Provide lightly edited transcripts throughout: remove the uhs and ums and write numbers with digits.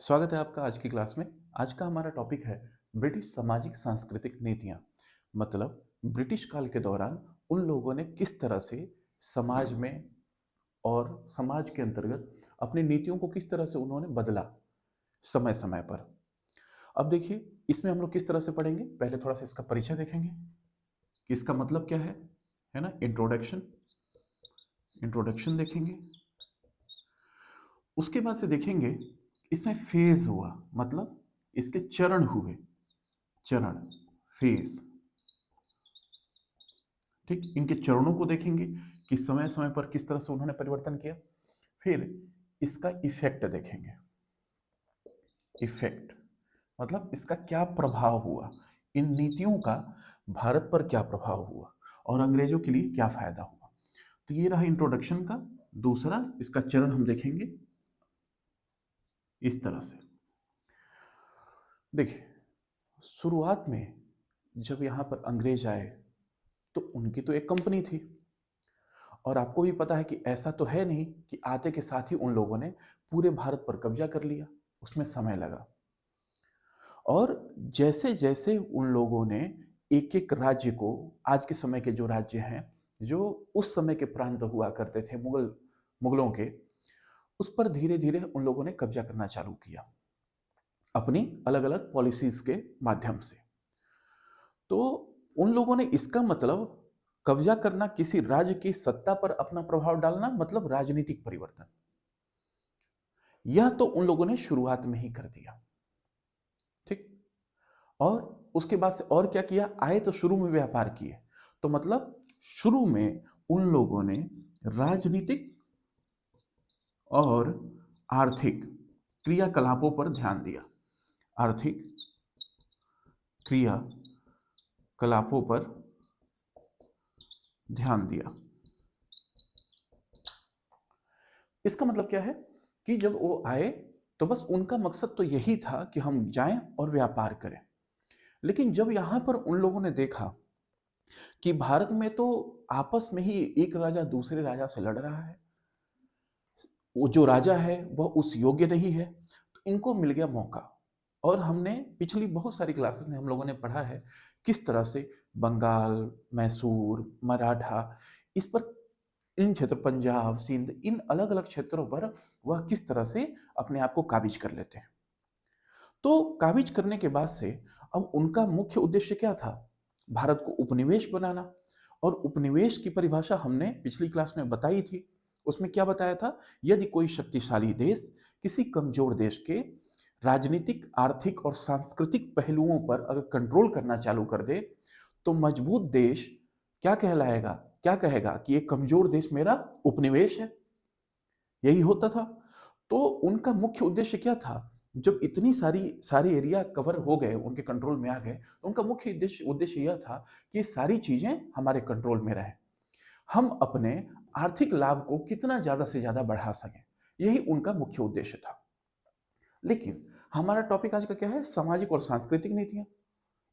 स्वागत है आपका आज की क्लास में। आज का हमारा टॉपिक है ब्रिटिश सामाजिक सांस्कृतिक नीतियाँ। मतलब ब्रिटिश काल के दौरान उन लोगों ने किस तरह से समाज में और समाज के अंतर्गत अपनी नीतियों को किस तरह से उन्होंने बदला समय समय पर। अब देखिए, इसमें हम लोग किस तरह से पढ़ेंगे। पहले थोड़ा सा इसका परिचय देखेंगे कि इसका मतलब क्या है ना। इंट्रोडक्शन इंट्रोडक्शन देखेंगे। उसके बाद से देखेंगे इसमें फेज हुआ, मतलब इसके चरण हुए। चरण, फेज, ठीक। इनके चरणों को देखेंगे कि समय समय पर किस तरह से उन्होंने परिवर्तन किया। फिर इसका इफेक्ट देखेंगे। इफेक्ट मतलब इसका क्या प्रभाव हुआ, इन नीतियों का भारत पर क्या प्रभाव हुआ और अंग्रेजों के लिए क्या फायदा हुआ। तो ये रहा इंट्रोडक्शन का। दूसरा, इसका चरण हम देखेंगे इस तरह से। देखिए, शुरुआत में जब यहाँ पर अंग्रेज आए तो उनकी तो एक कंपनी थी, और आपको भी पता है कि ऐसा तो है नहीं कि आते के साथ ही उन लोगों ने पूरे भारत पर कब्जा कर लिया। उसमें समय लगा। और जैसे जैसे उन लोगों ने एक एक राज्य को, आज के समय के जो राज्य हैं, जो उस समय के प्रांत हुआ करते थे मुगलों के, उस पर धीरे धीरे उन लोगों ने कब्जा करना चालू किया अपनी अलग अलग पॉलिसीज के माध्यम से। तो उन लोगों ने, इसका मतलब कब्जा करना, किसी राज्य की सत्ता पर अपना प्रभाव डालना, मतलब राजनीतिक परिवर्तन। यह तो उन लोगों ने शुरुआत में ही कर दिया, ठीक। और उसके बाद से और क्या किया, आए तो शुरू में व्यापार किए। तो मतलब शुरू में उन लोगों ने राजनीतिक और आर्थिक क्रियाकलापों पर ध्यान दिया। आर्थिक क्रियाकलापों पर ध्यान दिया। इसका मतलब क्या है कि जब वो आए तो बस उनका मकसद तो यही था कि हम जाएं और व्यापार करें। लेकिन जब यहां पर उन लोगों ने देखा कि भारत में तो आपस में ही एक राजा दूसरे राजा से लड़ रहा है, वो जो राजा है वह उस योग्य नहीं है, तो इनको मिल गया मौका। और हमने पिछली बहुत सारी क्लासेस में हम लोगों ने पढ़ा है किस तरह से बंगाल, मैसूर, मराठा, इस पर, इन क्षेत्र, पंजाब, सिंध, इन अलग अलग क्षेत्रों पर वह किस तरह से अपने आप को काबिज कर लेते हैं। तो काबिज करने के बाद से अब उनका मुख्य उद्देश्य क्या था, भारत को उपनिवेश बनाना। और उपनिवेश की परिभाषा हमने पिछली क्लास में बताई थी। उसमें क्या बताया था, यदि कोई शक्तिशाली देश किसी कमजोर देश के राजनीतिक, आर्थिक और सांस्कृतिक पहलुओं पर अगर कंट्रोल करना चालू कर दे, तो मजबूत देश क्या कहलाएगा, क्या कहेगा कि ये कमजोर देश मेरा उपनिवेश है। यही होता था। तो उनका मुख्य उद्देश्य क्या था, जब इतनी सारी एरिया कवर हो गए, उनके कंट्रोल में आ गए, तो उनका मुख्य उद्देश्य उद्देश्य यह था कि सारी चीजें हमारे कंट्रोल में रहें, हम अपने आर्थिक लाभ को कितना ज्यादा से ज्यादा बढ़ा सकें। यही उनका मुख्य उद्देश्य था। लेकिन हमारा टॉपिक आज का क्या है, सामाजिक और सांस्कृतिक नीतियां।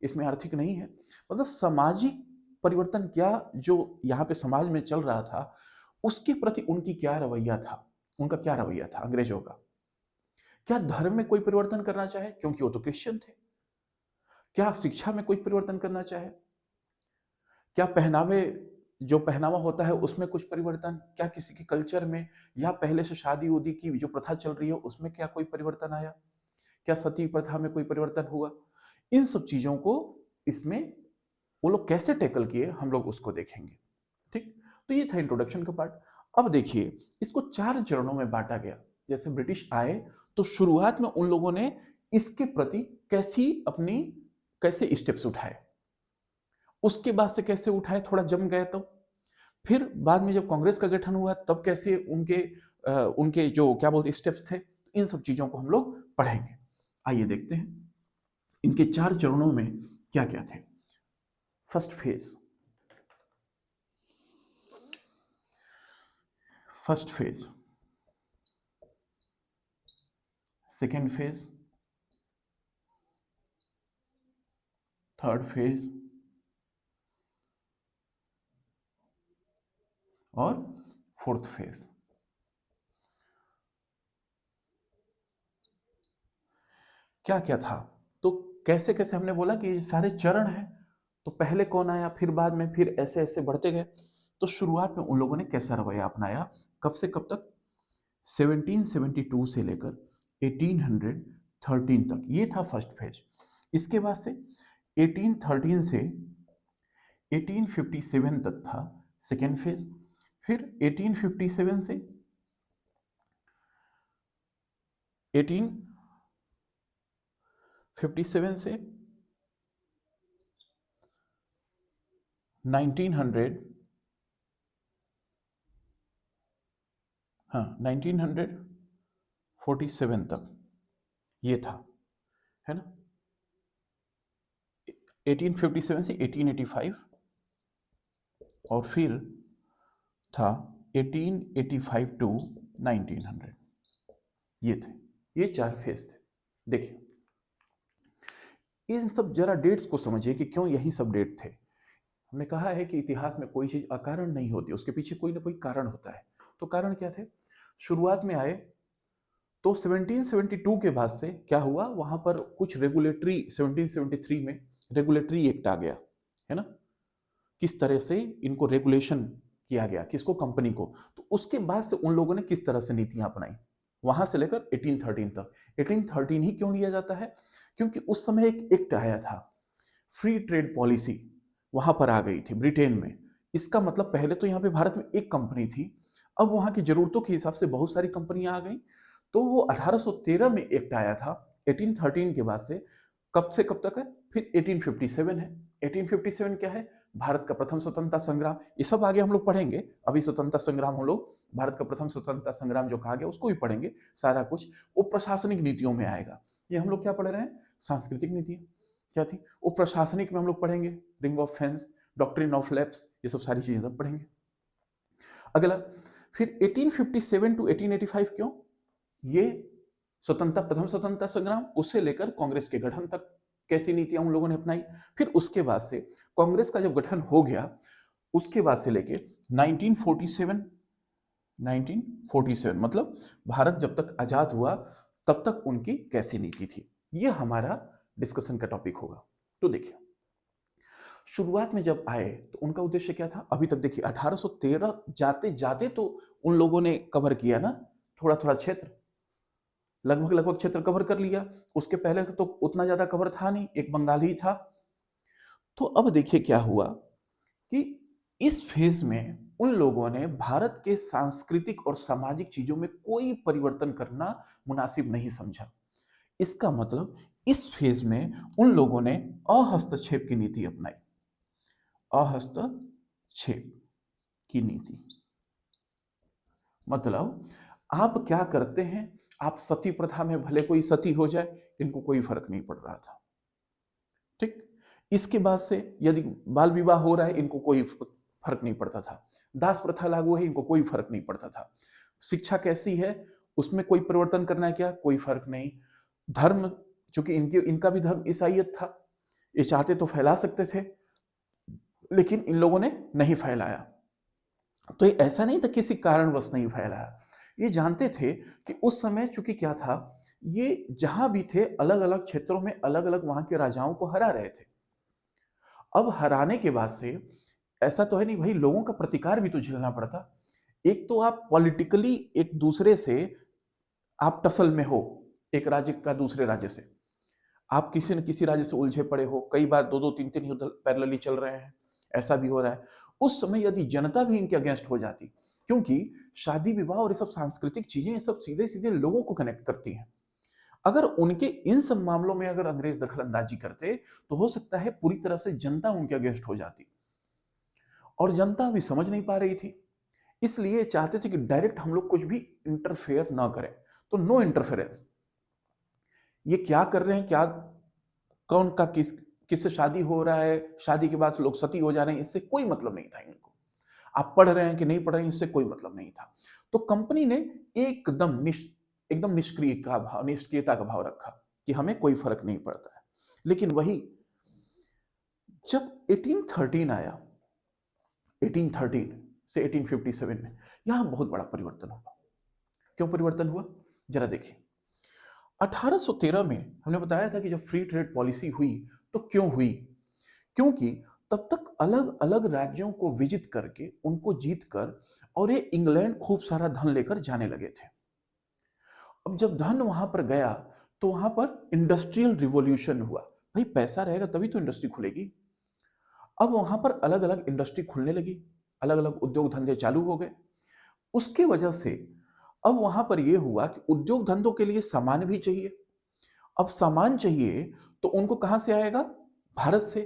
इसमें आर्थिक नहीं है। मतलब सामाजिक परिवर्तन क्या, जो यहाँ पे समाज में चल रहा था, उसके प्रति उनकी क्या रवैया था, उनका क्या रवैया था अंग्रेजों का। क्या धर्म में कोई परिवर्तन करना चाहे, क्योंकि वो तो क्रिश्चियन थे। क्या शिक्षा में कोई परिवर्तन करना चाहे। क्या पहनावे, जो पहनावा होता है उसमें कुछ परिवर्तन, क्या किसी के कल्चर में, या पहले से शादी उदी की जो प्रथा चल रही है उसमें क्या कोई परिवर्तन आया, क्या सती प्रथा में कोई परिवर्तन हुआ। इन सब चीजों को इसमें वो लोग कैसे टैकल किए, हम लोग उसको देखेंगे, ठीक। तो ये था इंट्रोडक्शन का पार्ट। अब देखिए, इसको 4 चरणों में बांटा गया। जैसे ब्रिटिश आए तो शुरुआत में उन लोगों ने इसके प्रति कैसे स्टेप्स उठाए, उसके बाद से कैसे उठाए, थोड़ा जम गए तो फिर बाद में जब कांग्रेस का गठन हुआ तब कैसे उनके जो क्या बोलते स्टेप्स थे, इन सब चीजों को हम लोग पढ़ेंगे। आइए देखते हैं इनके 4 चरणों में क्या क्या थे। First phase, first phase, second phase, third phase और फोर्थ फेज। क्या क्या था। तो कैसे कैसे हमने बोला कि ये सारे चरण हैं, तो पहले कौन आया, फिर बाद में, फिर ऐसे ऐसे बढ़ते गए। तो शुरुआत में उन लोगों ने कैसा रवैया अपनाया, कब से कब तक, 1772 से लेकर 1813 तक, ये था फर्स्ट फेज। इसके बाद से 1813 से 1857 तक था सेकेंड फेज। फिर 1857 से 1857 से 1900, हाँ 1947 तक ये था, है ना। 1857 से 1885, और फिर था 1885 टू 1900, ये थे, ये चार फेज थे। देखिए इन सब जरा डेट्स को समझिए कि क्यों यही सब डेट थे। हमने कहा है कि इतिहास में कोई चीज अकारण नहीं होती, उसके पीछे कोई ना कोई कारण होता है। तो कारण क्या थे, शुरुआत में आए तो 1772 के बाद से क्या हुआ, वहां पर कुछ रेगुलेटरी, 1773 में रेगुलेटरी एक्ट आ गया, है ना। किस तरह से इनको रेगुलेशन किया गया, किसको, कंपनी को। तो उसके बाद से उन लोगों ने किस तरह से नीतियां अपनाई, वहां से लेकर 1813 तक। 1813 ही क्यों लिया जाता है, क्योंकि उस समय एक एक्ट आया था, फ्री ट्रेड पॉलिसी वहां पर आ गई थी ब्रिटेन में। इसका मतलब पहले तो यहाँ पे भारत में एक कंपनी थी, अब वहां की जरूरतों के हिसाब से बहुत सारी कंपनियां आ गई। तो वो 1813 में एक्ट आया था, 1813 के बाद से कब तक है, फिर 1857 है। 1857 क्या है, भारत का प्रथम स्वतंत्रता संग्राम। ये सब आगे हम लोग पढ़ेंगे, अभी स्वतंत्रता संग्राम हम लोग, भारत का प्रथम स्वतंत्रता संग्राम जो कहा गया उसको भी पढ़ेंगे। सारा कुछ वो प्रशासनिक नीतियों में आएगा। ये हम लोग क्या पढ़ रहे हैं, सांस्कृतिक नीतियां क्या थी, वो प्रशासनिक में हम लोग पढ़ेंगे, ring of fence, doctrine of lapse, ये सब सारी चीजें तब पढ़ेंगे। अगला, फिर 1857 टू 1885 क्यों, ये स्वतंत्रता, प्रथम स्वतंत्रता संग्राम, उससे लेकर कांग्रेस के गठन तक कैसी नीतियां उन लोगों ने अपनाई। फिर उसके बाद से कांग्रेस का जब गठन हो गया, उसके बाद से लेके 1947 मतलब भारत जब तक आजाद हुआ तब तक उनकी कैसी नीति थी, ये हमारा डिस्कशन का टॉपिक होगा। तो देखिए शुरुआत में जब आए तो उनका उद्देश्य क्या था, अभी तक देखिए 1813 जाते जाते तो उन लोगों ने कवर किया ना, थोड़ा थोड़ा क्षेत्र, लगभग लगभग क्षेत्र कवर कर लिया। उसके पहले तो उतना ज्यादा कवर था नहीं, एक बंगाल ही था। तो अब देखिए क्या हुआ कि इस फेज में उन लोगों ने भारत के सांस्कृतिक और सामाजिक चीजों में कोई परिवर्तन करना मुनासिब नहीं समझा। इसका मतलब इस फेज में उन लोगों ने अहस्तक्षेप की नीति अपनाई, अहस्तक्षेप की नीति। मतलब आप क्या करते हैं, आप सती प्रथा में भले कोई सती हो जाए, इनको कोई फर्क नहीं पड़ रहा था, ठीक। इसके बाद से यदि बाल विवाह हो रहा है, इनको कोई फर्क नहीं पड़ता था। दास प्रथा लागू है, इनको कोई फर्क नहीं पड़ता था। शिक्षा कैसी है, उसमें कोई परिवर्तन करना है क्या, कोई फर्क नहीं। धर्म, चूंकि इनका भी धर्म ईसाइयत था, ये चाहते तो फैला सकते थे, लेकिन इन लोगों ने नहीं फैलाया। तो ये ऐसा नहीं था किसी कारणवश नहीं फैलाया, ये जानते थे कि उस समय चूंकि क्या था, ये जहां भी थे अलग अलग क्षेत्रों में अलग अलग वहां के राजाओं को हरा रहे थे। अब हराने के बाद से ऐसा तो है नहीं भाई, लोगों का प्रतिकार भी तो झेलना पड़ता। एक तो आप पॉलिटिकली एक दूसरे से आप टसल में हो, एक राज्य का दूसरे राज्य से, आप किसी न किसी राज्य से उलझे पड़े हो, कई बार दो दो तीन तीन युद्ध पैरेलली चल रहे हैं, ऐसा भी हो रहा है। उस समय यदि जनता भी इनके अगेंस्ट हो जाती, क्योंकि शादी विवाह और ये सब सांस्कृतिक चीजें, ये सब सीधे सीधे लोगों को कनेक्ट करती हैं। अगर उनके इन सब मामलों में अगर अंग्रेज दखल अंदाजी करते, तो हो सकता है पूरी तरह से जनता उनके अगेंस्ट हो जाती, और जनता भी समझ नहीं पा रही थी। इसलिए चाहते थे कि डायरेक्ट हम लोग कुछ भी इंटरफेयर ना करें, तो नो इंटरफेरेंस। ये क्या कर रहे हैं, क्या कौन का किससे शादी हो रहा है, शादी के बाद लोग सती हो जा रहे हैं, इससे कोई मतलब नहीं था इनको। आप पढ़ रहे हैं कि नहीं पढ़ रहे हैं, इससे कोई मतलब नहीं था। तो कंपनी ने एकदम निष्क्रियता का भाव रखा कि हमें कोई फर्क नहीं पड़ता है। लेकिन वही जब 1813 आया, 1813 से 1857 में यहां बहुत बड़ा परिवर्तन हुआ। क्यों परिवर्तन हुआ, जरा देखिए। 1813 में हमने बताया था कि जब फ्री ट्रेड पॉलिसी हुई तो क्यों हुई? क्योंकि तब तक अलग-अलग राज्यों को विजिट करके, उनको जीत कर और ये इंग्लैंड खूब सारा धन लेकर जाने लगे थे। अब जब धन वहां पर गया तो वहां पर इंडस्ट्रियल रिवॉल्यूशन हुआ। भाई पैसा रहेगा तभी तो इंडस्ट्री खुलेगी। अब वहां पर अलग-अलग इंडस्ट्री खुलने लगी, अलग-अलग उद्योग धंधे चालू हो गए। उसकी वजह से अब वहां पर यह हुआ कि उद्योग धंधों के लिए सामान भी चाहिए। अब सामान चाहिए तो उनको कहां से आएगा? भारत से।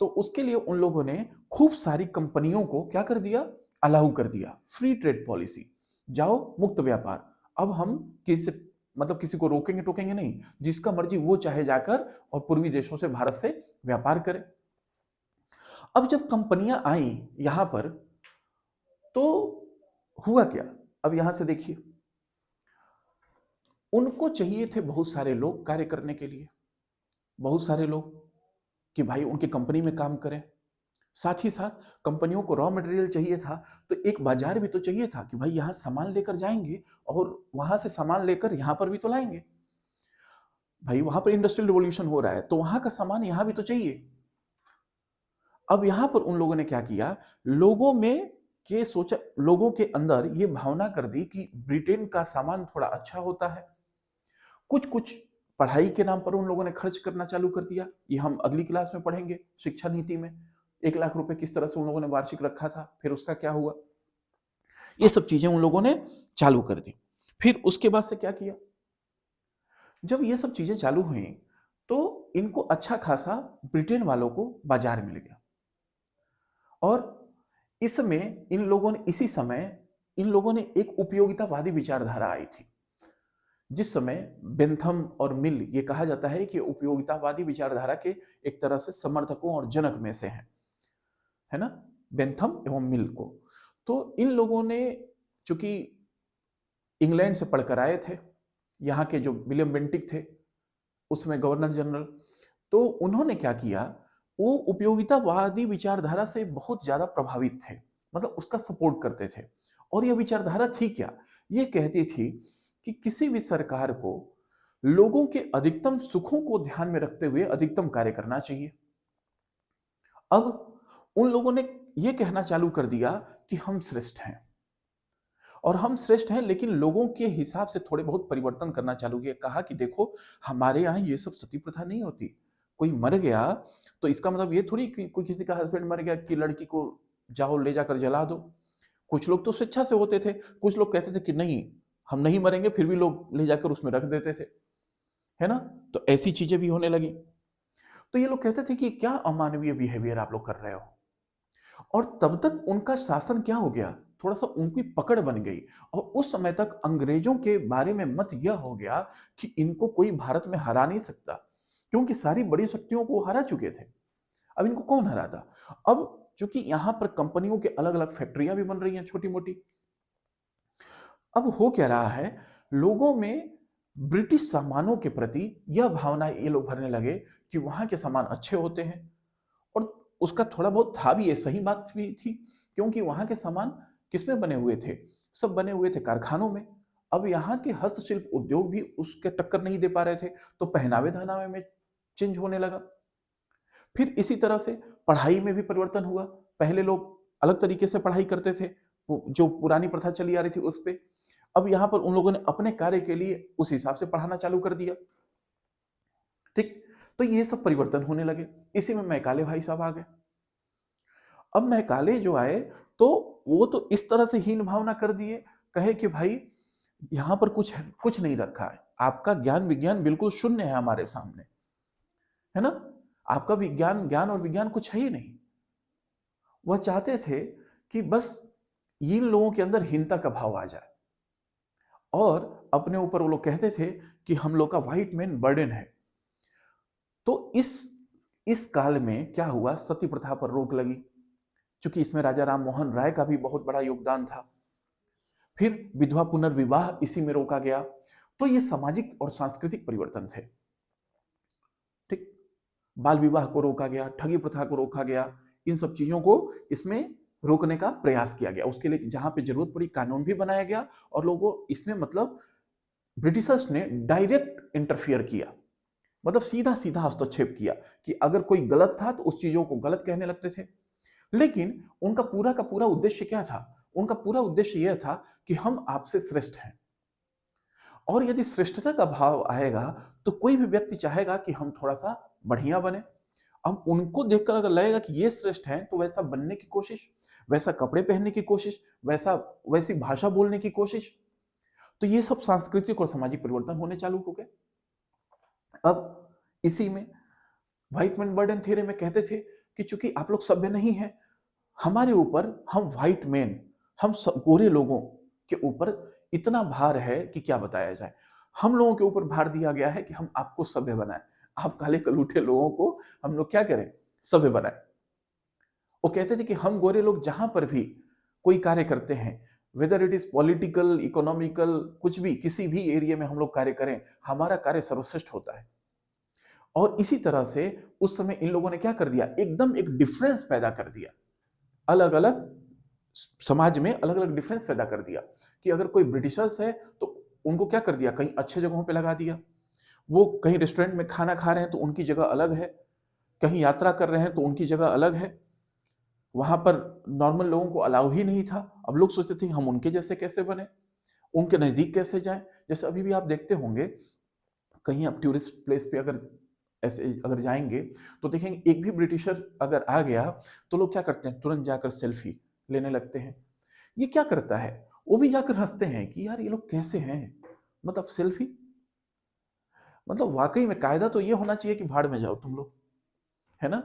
तो उसके लिए उन लोगों ने खूब सारी कंपनियों को क्या कर दिया? अलाउ कर दिया। फ्री ट्रेड पॉलिसी, जाओ मुक्त व्यापार। अब हम किसी मतलब किसी को रोकेंगे टोकेंगे नहीं, जिसका मर्जी वो चाहे जाकर और पूर्वी देशों से भारत से व्यापार करे। अब जब कंपनियां आई यहां पर तो हुआ क्या? अब यहां से देखिए, उनको चाहिए थे बहुत सारे लोग कार्य करने के लिए, बहुत सारे लोग कि भाई उनकी कंपनी में काम करें। साथ ही साथ कंपनियों को रॉ मटेरियल चाहिए था, तो एक बाजार भी तो चाहिए था कि भाई यहां सामान लेकर जाएंगे और वहां से सामान लेकर यहां पर भी तो लाएंगे। भाई वहां पर इंडस्ट्रियल रिवॉल्यूशन हो रहा है तो वहां का सामान यहां भी तो चाहिए। अब यहां पर उन लोगों ने क्या किया, लोगों में के सोचा, लोगों के अंदर ये भावना कर दी कि ब्रिटेन का सामान थोड़ा अच्छा होता है। कुछ कुछ पढ़ाई के नाम पर उन लोगों ने खर्च करना चालू कर दिया। ये हम अगली क्लास में पढ़ेंगे शिक्षा नीति में। 1 लाख रुपए किस तरह से उन लोगों ने वार्षिक रखा था, फिर उसका क्या हुआ, ये सब चीजें उन लोगों ने चालू कर दी। फिर उसके बाद से क्या किया, जब ये सब चीजें चालू हुई तो इनको अच्छा खासा ब्रिटेन वालों को बाजार मिल गया। और इसमें इन लोगों ने इसी समय इन लोगों ने एक उपयोगितावादी विचारधारा आई थी। जिस समय बेंथम और मिल, ये कहा जाता है कि उपयोगितावादी विचारधारा के एक तरह से समर्थकों और जनक में से हैं, है ना, बेंथम एवं मिल को। तो इन लोगों ने, चूंकि इंग्लैंड से पढ़कर आए थे, यहाँ के जो विलियम बेंटिक थे उसमें गवर्नर जनरल, तो उन्होंने क्या किया, वो उपयोगितावादी विचारधारा से बहुत ज्यादा प्रभावित थे, मतलब उसका सपोर्ट करते थे। और यह विचारधारा थी क्या, ये कहती थी कि किसी भी सरकार को लोगों के अधिकतम सुखों को ध्यान में रखते हुए अधिकतम कार्य करना चाहिए। अब उन लोगों ने यह कहना चालू कर दिया कि हम श्रेष्ठ हैं, और हम श्रेष्ठ हैं, लेकिन लोगों के हिसाब से थोड़े बहुत परिवर्तन करना चालू किया। कहा कि देखो हमारे यहाँ ये सब सती प्रथा नहीं होती। कोई मर गया तो इसका मतलब ये थोड़ी कि कोई किसी का हस्बैंड मर गया कि लड़की को जाओ ले जाकर जला दो। कुछ लोग तो स्वेच्छा से होते थे, कुछ लोग कहते थे कि नहीं हम नहीं मरेंगे, फिर भी लोग ले जाकर उसमें रख देते थे, है ना। तो ऐसी चीजें भी होने लगी। तो ये लोग कहते थे कि क्या अमानवीय बिहेवियर आप लोग कर रहे हो। और तब तक उनका शासन क्या हो गया, थोड़ा सा उनकी पकड़ बन गई। और उस समय तक अंग्रेजों के बारे में मत यह हो गया कि इनको कोई भारत में हरा नहीं सकता, क्योंकि सारी बड़ी शक्तियों को हरा चुके थे। अब इनको कौन हराता। अब चूंकि यहां पर कंपनियों के अलग अलग फैक्ट्रियां भी बन रही हैं छोटी मोटी। अब हो क्या रहा है, लोगों में ब्रिटिश सामानों के प्रति यह भावना ये लोग भरने लगे कि वहां के सामान अच्छे होते हैं। और उसका थोड़ा बहुत था भी, ये सही बात भी थी, क्योंकि वहां के सामान किसमें बने हुए थे, सब बने हुए थे कारखानों में। अब यहाँ के हस्तशिल्प उद्योग भी उसके टक्कर नहीं दे पा रहे थे, तो पहनावे धानावे में चेंज होने लगा। फिर इसी तरह से पढ़ाई में भी परिवर्तन हुआ। पहले लोग अलग तरीके से पढ़ाई करते थे, जो पुरानी प्रथा चली आ रही थी उस पे। अब यहाँ पर उन लोगों ने अपने कार्य के लिए उस हिसाब से पढ़ाना चालू कर दिया। ठीक, तो ये सब परिवर्तन होने लगे। इसी में मैकाले भाई साहब आ गए। अब मैकाले जो आए तो वो तो इस तरह से हीन भावना कर दिए, कहे कि भाई यहां पर कुछ कुछ नहीं रखा है, आपका ज्ञान विज्ञान बिल्कुल शून्य है हमारे सामने, है ना। आपका विज्ञान ज्ञान और विज्ञान कुछ है ही नहीं। वह चाहते थे कि बस इन लोगों के अंदर हीनता का भाव आ जाए। और अपने ऊपर वो लोग कहते थे कि हम लोग का व्हाइट मैन बर्डन है। तो इस काल में क्या हुआ, सती प्रथा पर रोक लगी, क्योंकि इसमें राजा राम मोहन राय का भी बहुत बड़ा योगदान था। फिर विधवा पुनर्विवाह इसी में रोका गया। तो ये सामाजिक और सांस्कृतिक परिवर्तन थे। ठीक, बाल विवाह को रोका गया, ठगी प्रथा को रोका गया, इन सब चीजों को इसमें रोकने का प्रयास किया गया। उसके लिए जहां पे जरूरत पड़ी कानून भी बनाया गया, और लोगों इसमें मतलब ब्रिटिशर्स ने डायरेक्ट इंटरफियर किया, मतलब सीधा सीधा हस्तक्षेप किया कि अगर कोई गलत था तो उस चीजों को गलत कहने लगते थे। लेकिन उनका पूरा का पूरा उद्देश्य क्या था? उनका पूरा उद्देश्य यह था कि हम आपसे श्रेष्ठ हैं, और यदि श्रेष्ठता का भाव आएगा तो कोई भी व्यक्ति चाहेगा कि हम थोड़ा सा बढ़िया बने। अब उनको देखकर अगर लगेगा कि ये श्रेष्ठ हैं तो वैसा बनने की कोशिश, वैसा कपड़े पहनने की कोशिश, वैसी भाषा बोलने की कोशिश, तो ये सब सांस्कृतिक और सामाजिक परिवर्तन होने चालू हो गए। अब इसी में व्हाइट मैन बर्डन थ्योरी में कहते थे कि चूंकि आप लोग सभ्य नहीं हैं, हमारे ऊपर, हम व्हाइट मैन, गोरे लोगों के ऊपर इतना भार है कि क्या बताया जाए। हम लोगों के ऊपर भार दिया गया है कि हम आपको सभ्य बनाएं, आप काले कलूठे लोगों को हम लोग क्या करें, सभ्य बनाएं। वो कहते थे कि हम गोरे लोग जहां पर भी कोई कार्य करते हैं, whether it is political, economical, कुछ भी, किसी भी एरिया में हम लोग कार्य करें, हमारा कार्य सर्वश्रेष्ठ होता है। और इसी तरह से उस समय इन लोगों ने क्या कर दिया, एकदम एक डिफरेंस पैदा कर दिया, अलग अलग समाज में अलग अलग डिफरेंस पैदा कर दिया कि अगर कोई ब्रिटिशर्स है तो उनको क्या कर दिया, कहीं अच्छे जगहों पे लगा दिया, वो कहीं रेस्टोरेंट में खाना खा रहे हैं तो उनकी जगह अलग है, कहीं यात्रा कर रहे हैं तो उनकी जगह अलग है। वहां पर नॉर्मल लोगों को अलाउ ही नहीं था। अब लोग सोचते थे हम उनके जैसे कैसे बने, उनके नजदीक कैसे जाएं। जैसे अभी भी आप देखते होंगे, कहीं आप टूरिस्ट प्लेस पे अगर ऐसे अगर जाएंगे तो देखेंगे एक भी ब्रिटिशर अगर आ गया तो लोग क्या करते हैं, तुरंत जाकर सेल्फी लेने लगते हैं। ये क्या करता है, वो भी जाकर हंसते हैं कि यार ये लोग कैसे हैं, मतलब सेल्फी, मतलब वाकई में कायदा तो ये होना चाहिए कि भाड़ में जाओ तुम लोग, है ना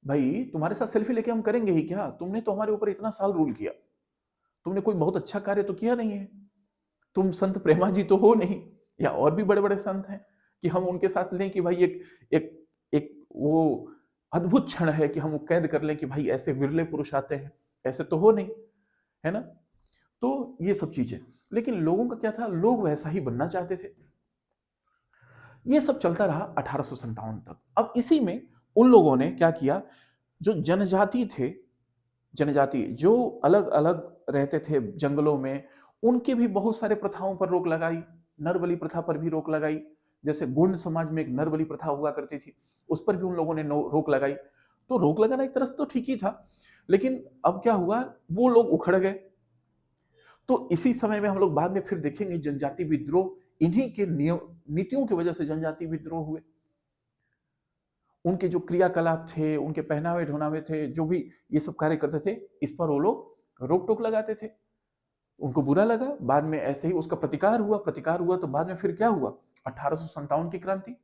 भाई, तुम्हारे साथ सेल्फी लेके हम करेंगे ही क्या, तुमने तो हमारे ऊपर इतना साल रूल किया, तुमने कोई बहुत अच्छा कार्य तो किया नहीं है, तुम संत प्रेमा जी तो हो नहीं, या और भी बड़े बड़े संत हैं कि हम उनके साथ लें कि भाई एक एक एक वो अद्भुत क्षण है कि हम वो कैद कर लें कि भाई ऐसे विरले पुरुष आते हैं, ऐसे तो हो नहीं, है ना। तो ये सब चीजें, लेकिन लोगों का क्या था, लोग वैसा ही बनना चाहते थे। ये सब चलता रहा 1857 तक। अब इसी में उन लोगों ने क्या किया, जो जनजाति थे, जनजाति जो अलग अलग रहते थे जंगलों में, उनके भी बहुत सारे प्रथाओं पर रोक लगाई, नरबलि प्रथा पर भी रोक लगाई। जैसे गोंड समाज में एक नरबलि प्रथा हुआ करती थी, उस पर भी उन लोगों ने रोक लगाई। तो रोक लगाना एक तरह से तो ठीक ही था, लेकिन अब क्या हुआ, वो लोग उखड़ गए। तो इसी समय में हम लोग बाद में फिर देखेंगे जनजाति विद्रोह, इन्हीं के नियम नीतियों की वजह से जनजाति विद्रोह हुए। उनके जो क्रियाकलाप थे, उनके पहनावे ढोनावे थे, जो भी ये सब कार्य करते थे, इस पर वो लोग रोक टोक लगाते थे। उनको बुरा लगा, बाद में ऐसे ही उसका प्रतिकार हुआ तो बाद में फिर क्या हुआ, 1857 की क्रांति।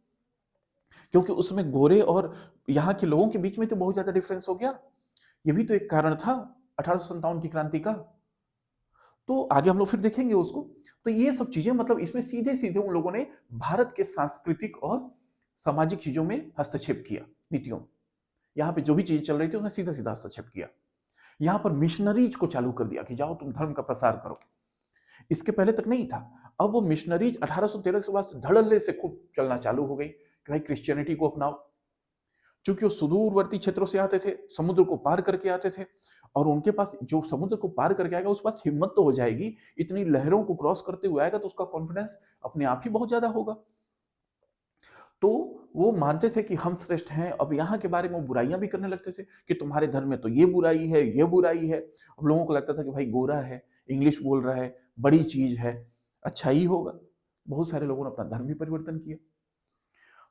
क्योंकि उसमें गोरे और यहाँ के लोगों के बीच में तो बहुत ज्यादा डिफरेंस हो गया, ये भी तो एक कारण था 1857 की क्रांति का। तो आगे हम लोग फिर देखेंगे उसको। तो ये सब चीजें, मतलब इसमें सीधे सीधे उन लोगों ने भारत के सांस्कृतिक और सामाजिक चीजों में हस्तक्षेप किया, नीतियों में। यहाँ पे जो भी चीजें चल रही थी उसमें सीधा सीधा हस्तक्षेप किया। यहाँ पर मिशनरीज को चालू कर दिया कि जाओ तुम धर्म का प्रसार करो। इसके पहले तक नहीं था। अब वो मिशनरीज 1813 के बाद धड़ल्ले से खूब चलना चालू हो गई कि भाई क्रिश्चियनिटी को अपनाओ। क्योंकि वो सुदूरवर्ती क्षेत्रों से आते थे, समुद्र को पार करके आते थे, और उनके पास जो समुद्र को पार करके आएगा उस पास हिम्मत तो हो जाएगी, इतनी लहरों को क्रॉस करते हुए आएगा तो उसका कॉन्फिडेंस अपने आप ही बहुत ज्यादा होगा। तो वो मानते थे कि हम श्रेष्ठ हैं। अब यहाँ के बारे में वो बुराइयां भी करने लगते थे कि तुम्हारे धर्म में तो ये बुराई है, ये बुराई है। अब लोगों को लगता था कि भाई गोरा है, इंग्लिश बोल रहा है, बड़ी चीज है, अच्छा ही होगा। बहुत सारे लोगों ने अपना धर्म भी परिवर्तन किया।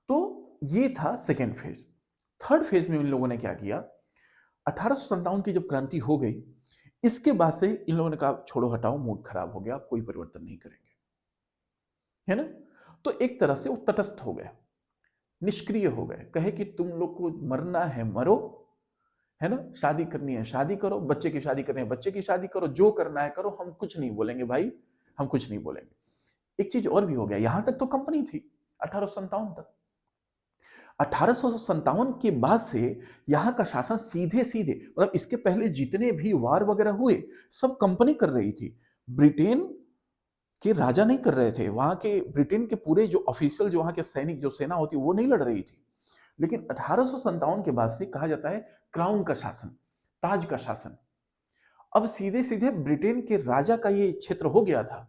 तो ये था सेकेंड फेज। थर्ड फेज में इन लोगों ने क्या किया, 1857 की जब क्रांति हो गई, इसके बाद से इन लोगों ने कहा छोड़ो हटाओ, मूड खराब हो गया, आप कोई परिवर्तन नहीं करेंगे, है ना। तो एक तरह से वो तटस्थ हो गए, निष्क्रिय हो गए, कहे कि तुम लोग को मरना है मरो, है ना, शादी करनी है शादी करो, बच्चे की शादी करनी है बच्चे की शादी करो, जो करना है करो, हम कुछ नहीं बोलेंगे भाई, हम कुछ नहीं बोलेंगे। एक चीज और भी हो गया, यहां तक तो कंपनी थी 1857 तक। 1857 के बाद से यहाँ का शासन सीधे सीधे, मतलब इसके पहले जितने भी वार वगैरह हुए सब कंपनी कर रही थी, ब्रिटेन के राजा नहीं कर रहे थे। वहां के ब्रिटेन के पूरे जो ऑफिशियल, जो वहां के सैनिक, जो सेना होती वो नहीं लड़ रही थी। लेकिन 1857 के बाद से कहा जाता है क्राउन का शासन, ताज का शासन। अब सीधे सीधे ब्रिटेन के राजा का ये क्षेत्र हो गया था।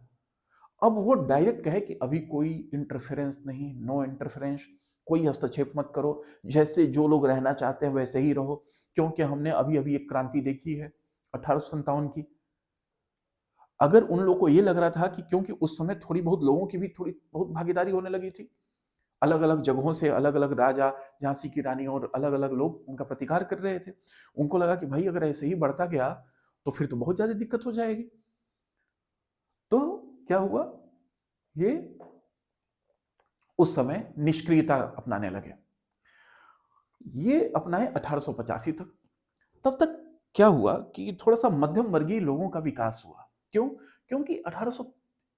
अब वो डायरेक्ट कहे कि अभी कोई इंटरफेरेंस नहीं, नो इंटरफेरेंस, कोई हस्तक्षेप मत करो, जैसे जो लोग रहना चाहते हैं वैसे ही रहो, क्योंकि हमने अभी अभी एक क्रांति देखी है 1857 की। अगर उन लोगों को ये लग रहा था कि क्योंकि उस समय थोड़ी बहुत लोगों की भी थोड़ी बहुत भागीदारी होने लगी थी, अलग अलग जगहों से अलग अलग राजा, झांसी की रानी और अलग अलग लोग उनका प्रतिकार कर रहे थे, उनको लगा कि भाई अगर ऐसे ही बढ़ता गया तो फिर तो बहुत ज्यादा दिक्कत हो जाएगी। तो क्या हुआ, ये उस समय निष्क्रियता अपनाने लगे। ये अपनाए 1885 तक। तब तक क्या हुआ कि थोड़ा सा मध्यम वर्गीय लोगों का विकास हुआ। क्यों? क्योंकि 1800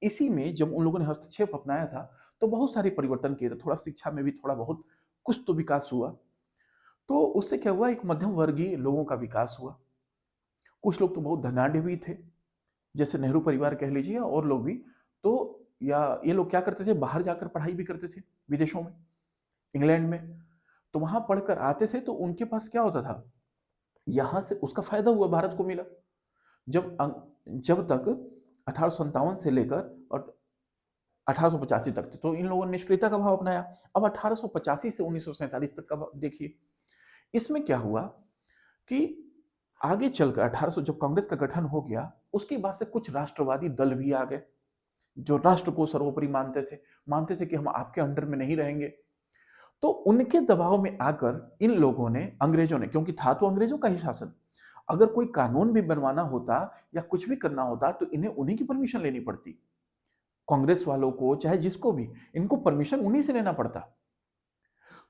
इसी में जब उन लोगों ने हस्तक्षेप अपनाया था तो बहुत सारे परिवर्तन किए थे, थोड़ा शिक्षा में भी थोड़ा बहुत कुछ तो विकास हुआ। तो उससे क्या हुआ, एक मध्यम वर्गीय लोगों का विकास हुआ। कुछ लोग तो बहुत धनाढ्य भी थे, जैसे नेहरू परिवार कह लीजिए और लोग भी। तो या ये लोग क्या करते थे, बाहर जाकर पढ़ाई भी करते थे, विदेशों में, इंग्लैंड में। तो वहां पढ़कर आते थे तो उनके पास क्या होता था, यहां से उसका फायदा हुआ, भारत को मिला। जब जब तक 1857 से लेकर और 1885 तक थे, तो इन लोगों ने निष्क्रियता का भाव अपनाया। अब 1885 से 1947 तक का देखिए, इसमें क्या हुआ कि आगे चलकर 1800 जब कांग्रेस का गठन हो गया, उसके बाद से कुछ राष्ट्रवादी दल भी आ गए जो राष्ट्र को सर्वोपरि मानते थे कि हम आपके अंडर में नहीं रहेंगे। तो उनके दबाव में आकर इन लोगों ने, अंग्रेजों ने, क्योंकि था तो अंग्रेजों का ही शासन, अगर कोई कानून भी बनवाना होता या कुछ भी करना होता तो इन्हें उन्हीं की परमिशन लेनी पड़ती। कांग्रेस वालों को चाहे जिसको भी, इनको परमिशन उन्हीं से लेना पड़ता।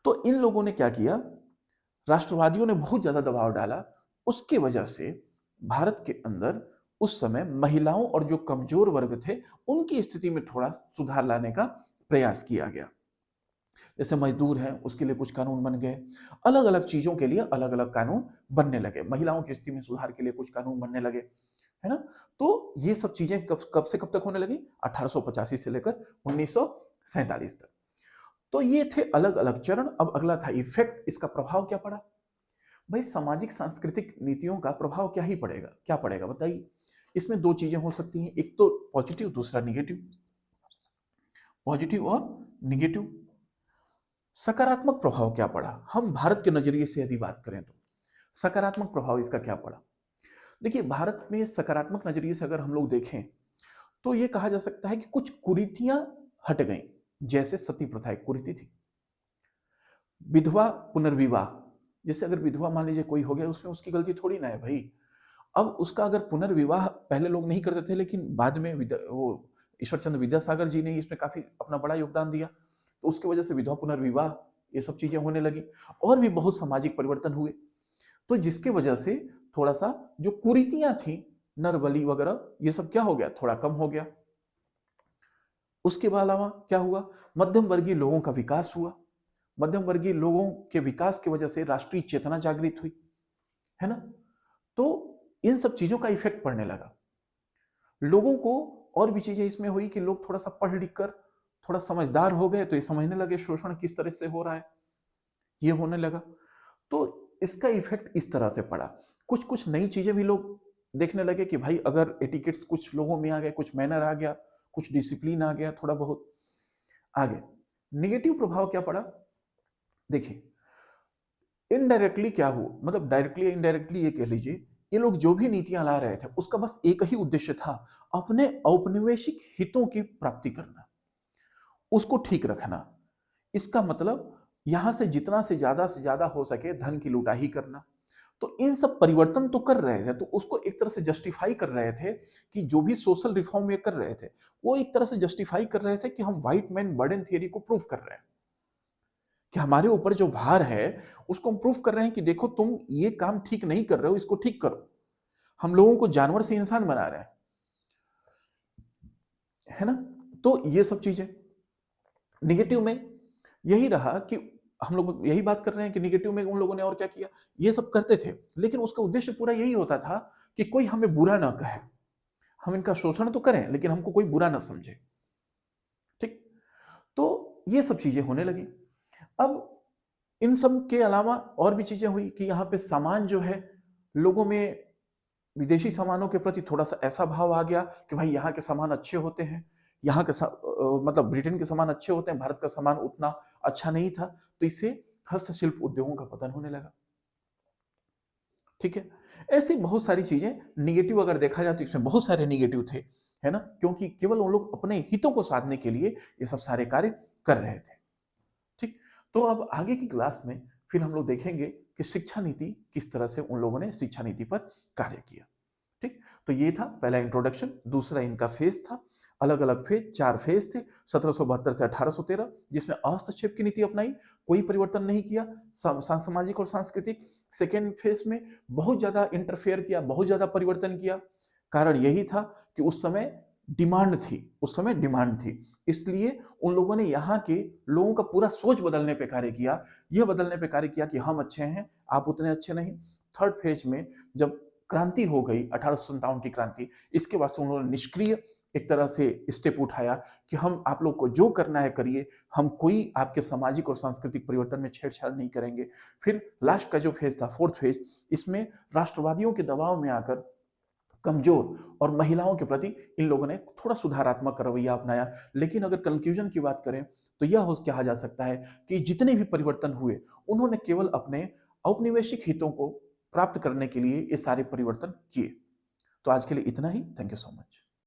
तो इन लोगों ने क्या किया, राष्ट्रवादियों ने बहुत ज्यादा दबाव डाला। उसकी वजह से भारत के अंदर उस समय महिलाओं और जो कमजोर वर्ग थे उनकी स्थिति में थोड़ा सुधार लाने का प्रयास किया गया। जैसे मजदूर हैं उसके लिए कुछ कानून बन गए, अलग अलग चीजों के लिए अलग अलग कानून बनने लगे, महिलाओं की स्थिति में सुधार के लिए कुछ कानून बनने लगे, है ना। तो ये सब चीजें कब कब से कब तक होने लगी, 1885 से लेकर 1947 तक। तो ये थे अलग अलग चरण। अब अगला था इफेक्ट, इसका प्रभाव क्या पड़ा। भाई सामाजिक सांस्कृतिक नीतियों का प्रभाव क्या ही पड़ेगा, क्या पड़ेगा बताइए। इसमें दो चीजें हो सकती हैं, एक तो पॉजिटिव, दूसरा निगेटिव। पॉजिटिव और निगेटिव। सकारात्मक प्रभाव क्या पड़ा, हम भारत के नजरिए से यदि बात करें तो सकारात्मक प्रभाव इसका क्या पड़ा। देखिए, भारत में सकारात्मक नजरिए से अगर हम लोग देखें तो यह कहा जा सकता है कि कुछ कुरीतियां हट गई। जैसे सती प्रथा एक कुरीति थी, विधवा पुनर्विवाह, जैसे अगर विधवा मान लीजिए कोई हो गया, उसमें उसकी गलती थोड़ी ना है भाई। अब उसका अगर पुनर्विवाह पहले लोग नहीं करते थे, लेकिन बाद में वो ईश्वरचंद्र विद्यासागर जी ने इसमें काफी अपना बड़ा योगदान दिया, तो उसकी वजह से विधवा पुनर्विवाह ये सब चीजें होने लगी। और भी बहुत सामाजिक परिवर्तन हुए, तो जिसके वजह से थोड़ा सा जो कुरीतियां थी, नरबली वगैरह, ये सब क्या हो गया, थोड़ा कम हो गया। उसके अलावा क्या हुआ, मध्यम वर्गीय लोगों का विकास हुआ। मध्यम वर्गीय लोगों के विकास की वजह से राष्ट्रीय चेतना जागृत हुई, है ना। तो इन सब चीजों का इफेक्ट पड़ने लगा लोगों को। और भी चीजें इसमें हुई कि लोग थोड़ा सा पढ़ लिख कर थोड़ा समझदार हो गए, तो ये समझने लगे शोषण किस तरह से हो रहा है, ये होने लगा। तो इसका इफेक्ट इस तरह से पड़ा। कुछ कुछ नई चीजें भी लोग देखने लगे कि भाई अगर एटिकेट्स कुछ लोगों में आ गए, कुछ मैनर आ गया, कुछ डिसिप्लिन आ गया, थोड़ा बहुत आगे। निगेटिव प्रभाव क्या पड़ा, देखिए इनडायरेक्टली क्या हुआ, मतलब डायरेक्टली या इनडायरेक्टली ये कह लीजिए, ये लोग जो भी नीतियां ला रहे थे उसका बस एक ही उद्देश्य था, अपने औपनिवेशिक हितों की प्राप्ति करना, उसको ठीक रखना। इसका मतलब यहां से ज्यादा हो सके धन की लुटाई करना। तो इन सब परिवर्तन तो कर रहे थे, तो उसको एक तरह से जस्टिफाई कर रहे थे कि जो भी सोशल रिफॉर्म ये कर रहे थे, वो एक तरह से जस्टिफाई कर रहे थे कि हम व्हाइट मैन बर्डन थियरी को प्रूव कर रहे हैं, कि हमारे ऊपर जो भार है उसको हम प्रूफ कर रहे हैं कि देखो तुम ये काम ठीक नहीं कर रहे हो, इसको ठीक करो। हम लोगों को जानवर से इंसान बना रहे हैं, है ना। तो ये सब चीजें निगेटिव में यही रहा कि हम लोग यही बात कर रहे हैं कि निगेटिव में उन लोगों ने और क्या किया, ये सब करते थे, लेकिन उसका उद्देश्य पूरा यही होता था कि कोई हमें बुरा ना कहे, हम इनका शोषण तो करें लेकिन हमको कोई बुरा ना समझे, ठीक। तो ये सब चीजें होने लगी। अब इन सब के अलावा और भी चीजें हुई कि यहाँ पे सामान जो है, लोगों में विदेशी सामानों के प्रति थोड़ा सा ऐसा भाव आ गया कि भाई यहाँ के सामान अच्छे होते हैं, यहाँ का मतलब ब्रिटेन के सामान अच्छे होते हैं, भारत का सामान उतना अच्छा नहीं था, तो इससे हस्तशिल्प उद्योगों का पतन होने लगा। ठीक है? ऐसी बहुत सारी चीजें नेगेटिव अगर देखा जाए तो इसमें बहुत सारे नेगेटिव थे, है ना? क्योंकि केवल उन लोग अपने हितों को साधने के लिए ये सब सारे कार्य कर रहे थे। ठीक? तो अब आगे की क्लास में फिर हम लोग देखेंगे कि शिक्षा नीति किस तरह से उन लोगों ने शिक्षा नीति पर कार्य किया। ठीक? तो ये था पहला इंट्रोडक्शन। दूसरा इनका फेज था, अलग अलग फेज, 4 फेज थे 1772 से 1813, जिसमें हस्तक्षेप की नीति अपनाई, कोई परिवर्तन नहीं किया, सामाजिक और सांस्कृतिक। सेकेंड फेज में बहुत ज्यादा इंटरफेयर किया, बहुत ज्यादा परिवर्तन किया। कारण यही था कि उस समय डिमांड थी, उस समय डिमांड थी, इसलिए उन लोगों ने यहाँ के लोगों का पूरा सोच बदलने पे कार्य किया, यह बदलने पे कार्य किया कि हम अच्छे हैं, आप उतने अच्छे नहीं। थर्ड फेज में जब क्रांति हो गई 1857 की क्रांति, इसके बाद से उन्होंने निष्क्रिय एक तरह से स्टेप उठाया कि हम आप लोग को जो करना है करिए, हम कोई आपके सामाजिक और सांस्कृतिक परिवर्तन में छेड़छाड़ नहीं करेंगे। फिर लास्ट का जो फेज था, फोर्थ फेज, इसमें राष्ट्रवादियों के दबाव में आकर कमजोर और महिलाओं के प्रति इन लोगों ने थोड़ा सुधारात्मक रवैया अपनाया। लेकिन अगर कंक्लूजन की बात करें तो यह हो कहा जा सकता है कि जितने भी परिवर्तन हुए, उन्होंने केवल अपने औपनिवेशिक हितों को प्राप्त करने के लिए ये सारे परिवर्तन किए। तो आज के लिए इतना ही। Thank you so much.